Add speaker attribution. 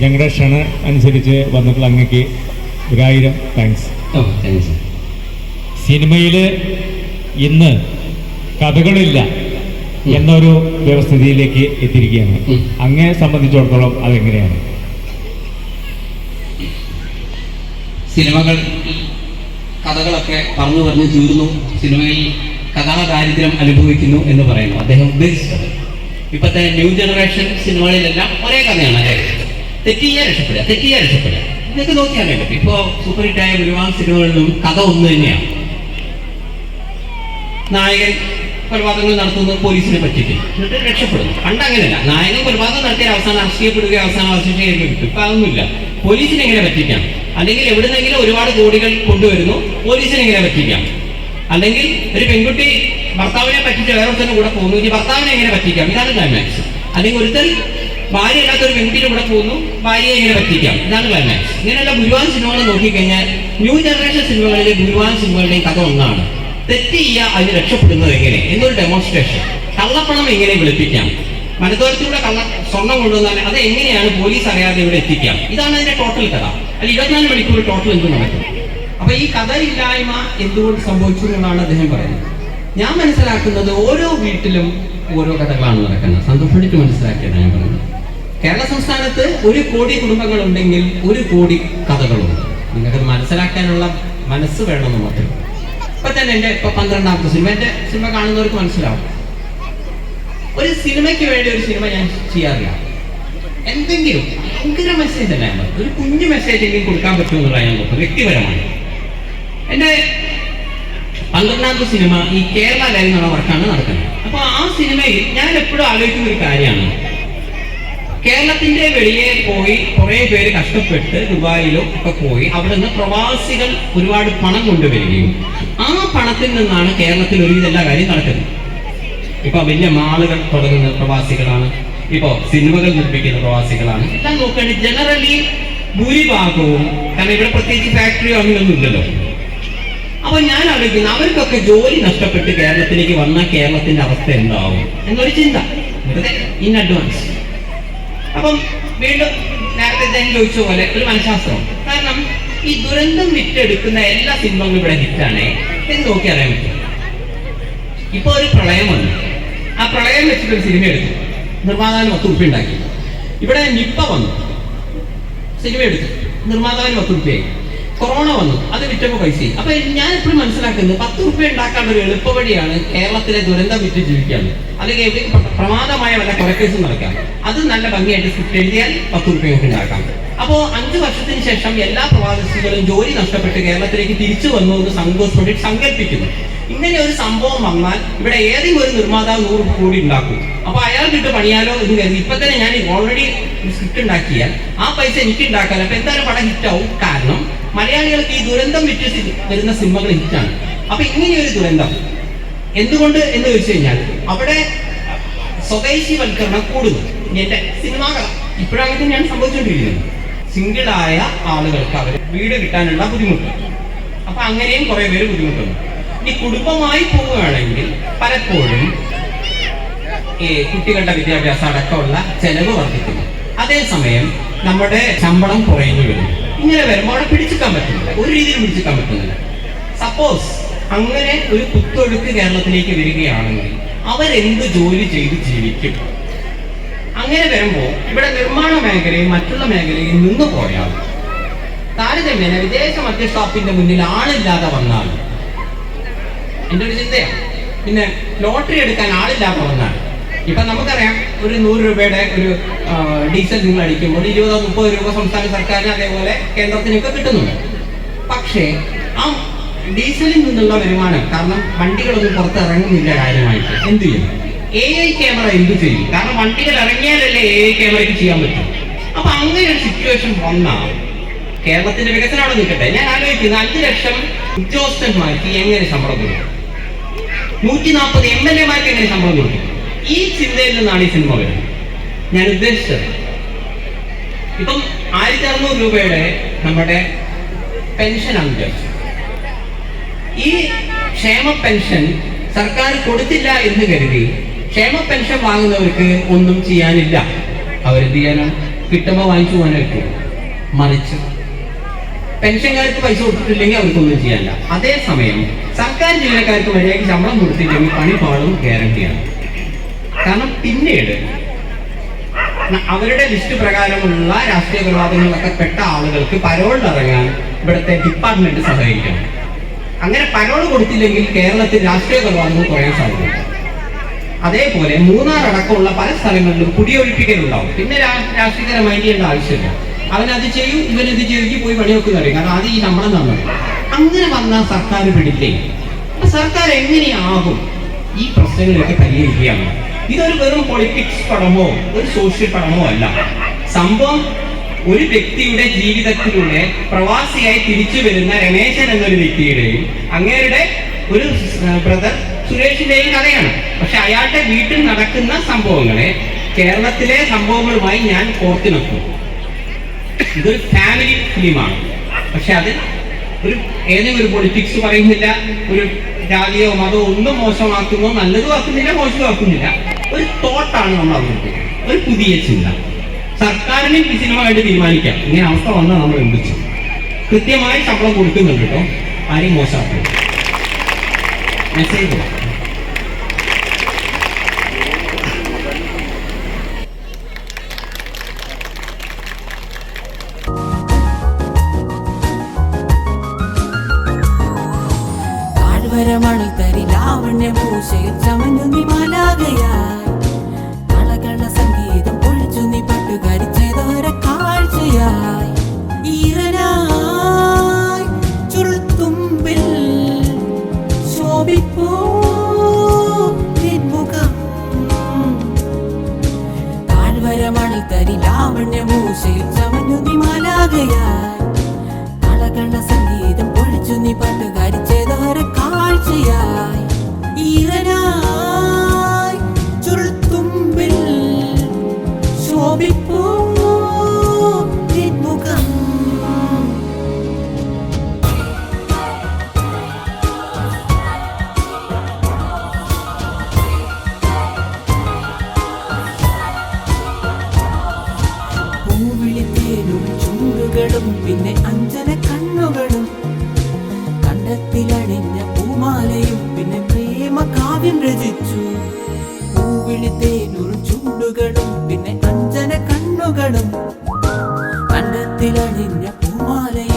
Speaker 1: ഞങ്ങളുടെ ക്ഷണ അനുസരിച്ച് വന്നിട്ടുള്ള അങ്ങക്ക് 1000 താങ്ക്സ്. സിനിമയിൽ ഇന്ന് കഥകളില്ല എന്നൊരു വ്യവസ്ഥിതിയിലേക്ക് എത്തിയിരിക്കുകയാണ്. അങ്ങയെ സംബന്ധിച്ചിടത്തോളം അതെങ്ങനെയാണ്?
Speaker 2: സിനിമകൾ കഥകളൊക്കെ പറഞ്ഞു പറഞ്ഞു തീർന്നു, സിനിമയിൽ കഥാദാരിദ്ര്യം അനുഭവിക്കുന്നു എന്ന് പറയുന്നു അദ്ദേഹം ഉദ്ദേശിച്ചത്. ഇപ്പോഴത്തെ ന്യൂ ജനറേഷൻ സിനിമകളിലെല്ലാം ഒരേ കഥയാണ്. തെറ്റിയാൽ രക്ഷപ്പെടുക. ഇതൊക്കെ നോക്കിയാൽ പറ്റും. ഇപ്പോൾ സൂപ്പർ ഹിറ്റായ ഒരുപാട് സിനിമകളിലും കഥ ഒന്ന് തന്നെയാണ്. നായകൻ കൊലപാതകങ്ങൾ നടത്തുന്നത് പോലീസിനെ പറ്റിക്കും, എന്നിട്ട് രക്ഷപ്പെടുന്നു. പണ്ടങ്ങനെയല്ല, നായകൻ കൊലപാതകം നടത്തിയാൽ അവസാനം അറസ്റ്റ് ചെയ്യപ്പെടുകയോ അവസാനം അറസ്റ്റ് ചെയ്യപ്പെടുകയും കിട്ടും. ഇപ്പം അതൊന്നുമില്ല. പോലീസിനെ എങ്ങനെ പറ്റിക്കാം, അല്ലെങ്കിൽ എവിടുന്നെങ്കിലും ഒരുപാട് കോടികൾ കൊണ്ടുവരുന്നു, പോലീസിനെ എങ്ങനെ പറ്റിക്കാം. അല്ലെങ്കിൽ ഒരു പെൺകുട്ടി ഭർത്താവിനെ പറ്റിച്ച് വേറൊരുത്തരുടെ കൂടെ പോകുന്നു, ഈ ഭർത്താവിനെ എങ്ങനെ പറ്റിക്കാം, ഇതാണ് ക്ലൈമാക്സ്. അല്ലെങ്കിൽ ഒരുത്തർ ഭാര്യ അല്ലാത്തൊരു പെൺകുട്ടിയുടെ കൂടെ പോകുന്നു, ഭാര്യയെ എങ്ങനെ പറ്റിക്കാം, ഇതാണ് ക്ലൈമാക്സ്. ഇങ്ങനെയുള്ള ഭൂരിഭാഗം സിനിമകൾ നോക്കിക്കഴിഞ്ഞാൽ ന്യൂ ജനറേഷൻ സിനിമകളിലെ ഭൂരിഭാഗം സിനിമകളുടെയും കഥ ഒന്നാണ്. തെറ്റ് ചെയ്യുക, അതിന് രക്ഷപ്പെടുന്നത് എങ്ങനെ എന്നൊരു ഡെമോൺസ്ട്രേഷൻ. കള്ളപ്പണം എങ്ങനെ വെളുപ്പിക്കാം, മനത്തോരത്തിലൂടെ സ്വർണം കൊണ്ടുവന്നാൽ അത് എങ്ങനെയാണ് പോലീസ് അറിയാതെ ഇവിടെ എത്തിക്കാം, ഇതാണ് അതിന്റെ ടോട്ടൽ കഥ. അല്ല 24 മണിക്കൂർ ടോട്ടൽ എന്ത് നടക്കും. അപ്പൊ ഈ കഥയില്ലായ്മ എന്തുകൊണ്ട് സംഭവിച്ചു എന്നാണ് അദ്ദേഹം പറയുന്നത്. ഞാൻ മനസ്സിലാക്കുന്നത് ഓരോ വീട്ടിലും ഓരോ കഥകളാണ് നടക്കുന്നത്. സന്തോഷമായിട്ട് മനസ്സിലാക്കിയാണ് ഞാൻ പറയുന്നത്. കേരള സംസ്ഥാനത്ത് 1 കോടി കുടുംബങ്ങൾ ഉണ്ടെങ്കിൽ 1 കോടി കഥകളുണ്ട്. നിങ്ങൾക്ക് മനസ്സിലാക്കാനുള്ള മനസ്സ് വേണമെന്ന് മാത്രം. ഇപ്പൊ തന്നെ ഇപ്പൊ 12ാമത്തെ സിനിമ, എന്റെ സിനിമ കാണുന്നവർക്ക് മനസ്സിലാവും. ഒരു സിനിമയ്ക്ക് വേണ്ടി ഒരു സിനിമ ഞാൻ ചെയ്യാറില്ല. എന്തെങ്കിലും ഭയങ്കര മെസ്സേജ് അല്ല, ഒരു കുഞ്ഞു മെസ്സേജ് എങ്കിലും കൊടുക്കാൻ പറ്റുമെന്നുള്ള ഞാൻ നോക്കും വ്യക്തിപരമായി. എന്റെ 12ാമത്തെ സിനിമ ഈ കേരള ലൈവ് എന്നുള്ള വർക്കാണ് നടക്കുന്നത്. അപ്പൊ ആ സിനിമയിൽ ഞാൻ എപ്പോഴും ആലോചിക്കുന്ന ഒരു കാര്യമാണ്, കേരളത്തിന്റെ വെളിയെ പോയി കുറെ പേര് കഷ്ടപ്പെട്ട് ദുബായിലോ ഒക്കെ പോയി അവിടെ നിന്ന് പ്രവാസികൾ ഒരുപാട് പണം കൊണ്ടുവരികയും ആ പണത്തിൽ നിന്നാണ് കേരളത്തിൽ ഒരുവിധ എല്ലാ കാര്യം നടക്കുന്നത്. ഇപ്പൊ വലിയ മാളുകൾ തുടങ്ങുന്ന പ്രവാസികളാണ്, ഇപ്പോ സിനിമകൾ നിർമ്മിക്കുന്ന പ്രവാസികളാണ്. എല്ലാം നോക്കുകയാണെങ്കിൽ ജനറലി ഭൂരിഭാഗവും, കാരണം ഇവിടെ പ്രത്യേകിച്ച് ഫാക്ടറിയോ അങ്ങനെയൊന്നും ഇല്ലല്ലോ. അപ്പൊ ഞാൻ ആലോചിക്കുന്നു, അവർക്കൊക്കെ ജോലി നഷ്ടപ്പെട്ട് കേരളത്തിലേക്ക് വന്നാൽ കേരളത്തിന്റെ അവസ്ഥ എന്താവും എന്നൊരു ചിന്ത ഇൻ അഡ്വാൻസ്. അപ്പം വീണ്ടും നേരത്തെ ഞാൻ ചോദിച്ച പോലെ ഒരു മനഃശാസ്ത്രം. കാരണം ഈ ദുരന്തം വിറ്റെടുക്കുന്ന എല്ലാ സിനിമകളും ഇവിടെ ഹിറ്റാണ് എന്ന് നോക്കി അറിയാൻ പറ്റും. ഇപ്പൊ ഒരു പ്രളയം വന്നു, ആ പ്രളയം വെച്ചിട്ടൊരു സിനിമ എടുത്തു, നിർമ്മാതാവിന് 10 ഉറുപ്പിക ഉണ്ടാക്കി. ഇവിടെ നിപ്പ വന്നു, സിനിമ എടുത്തു, നിർമ്മാതാവിന് 10 ഉറുപ്പിയായി. കൊറോണ വന്നു, അത് വിറ്റപ്പോ പൈസയായി. അപ്പൊ ഞാൻ എപ്പോഴും മനസ്സിലാക്കുന്നത് 10 ഉറുപ്പിക ഉണ്ടാക്കാനുള്ള ഒരു എളുപ്പ വഴിയാണ് കേരളത്തിലെ ദുരന്തം വിറ്റ് ജീവിക്കാൻ. അല്ലെങ്കിൽ എവിടെ പ്രമാദമായ വല്ല കൊലക്കേസും നടക്കാം, അത് നല്ല ഭംഗിയായിട്ട് സ്ക്രിപ്റ്റ് എഴുതിയാൽ 10 ഉറുപ്പിക ഉണ്ടാക്കാം. അപ്പോ 5 വർഷത്തിന് ശേഷം എല്ലാ പ്രവാസികളും ജോലി നഷ്ടപ്പെട്ട് കേരളത്തിലേക്ക് തിരിച്ചു വന്നു എന്ന് സങ്കല്പിക്കുന്നു. ഇങ്ങനെ ഒരു സംഭവം വന്നാൽ ഇവിടെ ഏതെങ്കിലും ഒരു നിർമ്മാതാവ് 100 കോടി ഉണ്ടാക്കും. അപ്പൊ അയാൾക്കിട്ട് പണിയാലോ എന്ന് കരുതി ഇപ്പൊ തന്നെ ഞാൻ ഓൾറെഡി സ്ക്രിപ്റ്റ് ഉണ്ടാക്കിയാൽ ആ പൈസ എനിക്ക് ഉണ്ടാക്കാലോ. അപ്പൊ എന്തായാലും പടം ഹിറ്റാവും. കാരണം മലയാളികൾക്ക് ഈ ദുരന്തം വിറ്റ് വരുന്ന സിനിമകൾ ഹിറ്റാണ്. അപ്പൊ ഇങ്ങനെയൊരു ദുരന്തം എന്തുകൊണ്ട് എന്ന് ചോദിച്ചു കഴിഞ്ഞാൽ അവിടെ സ്വദേശിവൽക്കരണം കൂടുന്നു. എന്റെ സിനിമാകൾ ഇപ്പോഴങ്ങനെ തന്നെയാണ് സംഭവിച്ചുകൊണ്ടിരിക്കുന്നത്. സിംഗിളായ ആളുകൾക്ക് അവർ വീട് കിട്ടാനുള്ള ബുദ്ധിമുട്ട്. അപ്പൊ അങ്ങനെയും കുറെ പേര് ബുദ്ധിമുട്ടുന്നു. ഈ കുടുംബമായി പോവുകയാണെങ്കിൽ പലപ്പോഴും ഈ കുട്ടികളുടെ വിദ്യാഭ്യാസം അടക്കമുള്ള ചെലവ് വർദ്ധിക്കുന്നു. അതേസമയം നമ്മുടെ ശമ്പളം കുറയുന്നു വരുന്നു. ഇങ്ങനെ വരുമ്പോൾ അവിടെ പിടിച്ചിക്കാൻ പറ്റുന്നില്ല, ഒരു രീതിയിൽ പിടിച്ചിക്കാൻ പറ്റുന്നില്ല. സപ്പോസ് അങ്ങനെ ഒരു കുത്തൊഴുക്ക് കേരളത്തിലേക്ക് വരികയാണെങ്കിൽ അവരെന്ത് ജോലി ചെയ്ത് ജീവിക്കും? അങ്ങനെ വരുമ്പോൾ ഇവിടെ നിർമ്മാണ മേഖലയും മറ്റുള്ള മേഖലയും നിന്ന് പോയാൽ താരതമ്യേന വിദേശ മദ്യ ഷോപ്പിന്റെ മുന്നിൽ ആളില്ലാതെ വന്നാൽ എൻ്റെ ഒരു ചിന്തയാണ്. പിന്നെ ലോട്ടറി എടുക്കാൻ ആളില്ലാതെ വന്നാൽ ഇപ്പൊ നമുക്കറിയാം, ഒരു 100 രൂപയുടെ ഒരു ഡീസൽ നിങ്ങൾ അടിക്കുമ്പോൾ 20-30 രൂപ സംസ്ഥാന സർക്കാരിന് അതേപോലെ കേന്ദ്രത്തിനൊക്കെ കിട്ടുന്നുണ്ട്. പക്ഷേ ആ ഡീസലിൽ നിന്നുള്ള വരുമാനം, കാരണം വണ്ടികളൊന്നും പുറത്ത് ഇറങ്ങുന്നില്ല കാര്യമായിട്ട്, എന്ത് ചെയ്യും? AI ക്യാമറ എന്ത് ചെയ്യും? കാരണം വണ്ടികൾ ഇറങ്ങിയാലല്ലേ AI ക്യാമറയ്ക്ക് ചെയ്യാൻ പറ്റും. അപ്പൊ അങ്ങനെ ഒരു സിറ്റുവേഷൻ വന്നാൽ കേരളത്തിന്റെ വികസനം അവിടെ നിൽക്കട്ടെ. ഞാൻ ആലോചിക്കുന്നത് 5 ലക്ഷം ഉദ്യോഗസ്ഥന്മാർക്ക് എങ്ങനെ ശമ്പളം കൊടുക്കും? 140 MLA-മാർക്ക് എങ്ങനെ ശമ്പളം കൊടുക്കും? ഈ ചിന്തയിൽ നിന്നാണ് ഈ സിനിമ വരുന്നത്. ഞാൻ ഉദ്ദേശിച്ചത് ഇപ്പം 1600 രൂപയുടെ നമ്മുടെ പെൻഷനാണ് ഉദ്ദേശിച്ചത്. ഈ ക്ഷേമ പെൻഷൻ സർക്കാർ കൊടുത്തില്ല എന്ന് കരുതി ക്ഷേമ പെൻഷൻ വാങ്ങുന്നവർക്ക് ഒന്നും ചെയ്യാനില്ല. അവരെന്ത് ചെയ്യാനാണ്? കിട്ടുമ്പോൾ വാങ്ങിച്ചു പോകാനായിട്ട്. മറിച്ച് പെൻഷൻകാർക്ക് പൈസ കൊടുത്തിട്ടില്ലെങ്കിൽ അവർക്കൊന്നും ചെയ്യാനില്ല. അതേസമയം സർക്കാർ ജീവനക്കാർക്ക് മര്യാദയ്ക്ക് ശമ്പളം കൊടുത്തില്ലെങ്കിൽ പണി പാടും ഗ്യാരണ്ടിയാണ്. കാരണം പിന്നീട് അവരുടെ ലിസ്റ്റ് പ്രകാരമുള്ള രാഷ്ട്രീയ കൊലപാതകങ്ങളിലൊക്കെ പെട്ട ആളുകൾക്ക് പരോളിൽ ഇറങ്ങാൻ ഇവിടുത്തെ ഡിപ്പാർട്ട്മെന്റ് സഹായിക്കണം. അങ്ങനെ പരോൾ കൊടുത്തില്ലെങ്കിൽ കേരളത്തിൽ രാഷ്ട്രീയ കൊലപാതകങ്ങൾ കുറയാൻ സാധ്യതയുണ്ട്. അതേപോലെ മൂന്നാർ അടക്കമുള്ള പല സ്ഥലങ്ങളിലും കുടിയൊഴിപ്പിക്കലുണ്ടാവും. പിന്നെ രാഷ്ട്രീയക്കാരെ മൈൻഡ് ചെയ്യേണ്ട ആവശ്യമില്ല. അവനത് ചെയ്യും, ഇവനത് ചെയ്യും, പോയി പണിയൊക്കെ അറിയും. കാരണം അത് ഈ ശമ്പളം തന്നെ. അങ്ങനെ വന്നാൽ സർക്കാർ പിടില്ലേ? സർക്കാർ എങ്ങനെയാകും ഈ പ്രശ്നങ്ങളൊക്കെ പരിഹരിക്കുകയാണ്? ഇതൊരു വെറും പൊളിറ്റിക്സ് പടമോ ഒരു സോഷ്യൽ പടമോ അല്ല. സംഭവം ഒരു വ്യക്തിയുടെ ജീവിതത്തിലൂടെ പ്രവാസിയായി തിരിച്ചു വരുന്ന രമേശൻ എന്നൊരു വ്യക്തിയുടെയും അങ്ങേരുടെ ഒരു ബ്രദർ സുരേഷിന്റെയും കഥയാണ്. പക്ഷെ അയാളുടെ വീട്ടിൽ നടക്കുന്ന സംഭവങ്ങളെ കേരളത്തിലെ സംഭവങ്ങളുമായി ഞാൻ കോർത്തിണക്കും. ഇതൊരു ഫാമിലി ഫിലിമാണ്. പക്ഷെ അത് ഏതെങ്കിലും ഒരു പൊളിറ്റിക്സ് പറയുന്നില്ല, ഒരു ജാതിയോ മതമോ ഒന്നും മോശമാക്കുന്നോ നല്ലതും ആക്കുന്നില്ല, മോശവും ആക്കുന്നില്ല. ഒരു തോട്ടാണ് നമ്മൾ അവതരിപ്പിക്കുന്നത്, ഒരു പുതിയ ചിന്ത. സർക്കാരിനും ഈ സിനിമയായിട്ട് തീരുമാനിക്കാം ഇങ്ങനെ അവസ്ഥ വന്നാൽ നമ്മൾ എന്ത് ചെയ്യും. കൃത്യമായി ശമ്പളം കൊടുക്കുന്നുണ്ട് കേട്ടോ, ആരെയും മോശമാക്കും. മെസ്സേജ്
Speaker 3: മണിൽ തരി ലാവണ്യ പൂശയിൽ ചമഞ്ഞു നീ മാലാകയായി, കളകള സംഗീതം പൊഴിച്ചു നീ പട്ടുകാരി ചെയ്തോര കാഴ്ചയായി, ഈറനായി ചുരുൾത്തുമ്പിൽ ശോഭിപ്പൂ നിൻമുഖം. താഴ്വര മണിൽ തരി ലാവണ്യ പൂശയിൽ ചമഞ്ഞു നീ മാലാകയായി, കളകള സംഗീതം പൊഴിച്ചു നീ പട്ടുകാരി ചെയ്തോര കാഴ്ചയായി, ഈറനായി ചുരുൾത്തുമ്പിൽ ശോഭിപ്പൂ നിൻമുഖം. പൂവിളിത്തേനും ചുണ്ടുകളും പിന്നെ അഞ്ജന കണ്ണുകളും, കണ്ടത്തിലണിഞ്ഞ പൂമാലയും പിന്നെ പ്രേമ കാവ്യം രചിച്ചു. പൂവിളിത്തേനൂറും ചുണ്ടുകളും പിന്നെ അഞ്ജന കണ്ണുകളും, കണ്ടത്തിലണിഞ്ഞ പൂമാലയും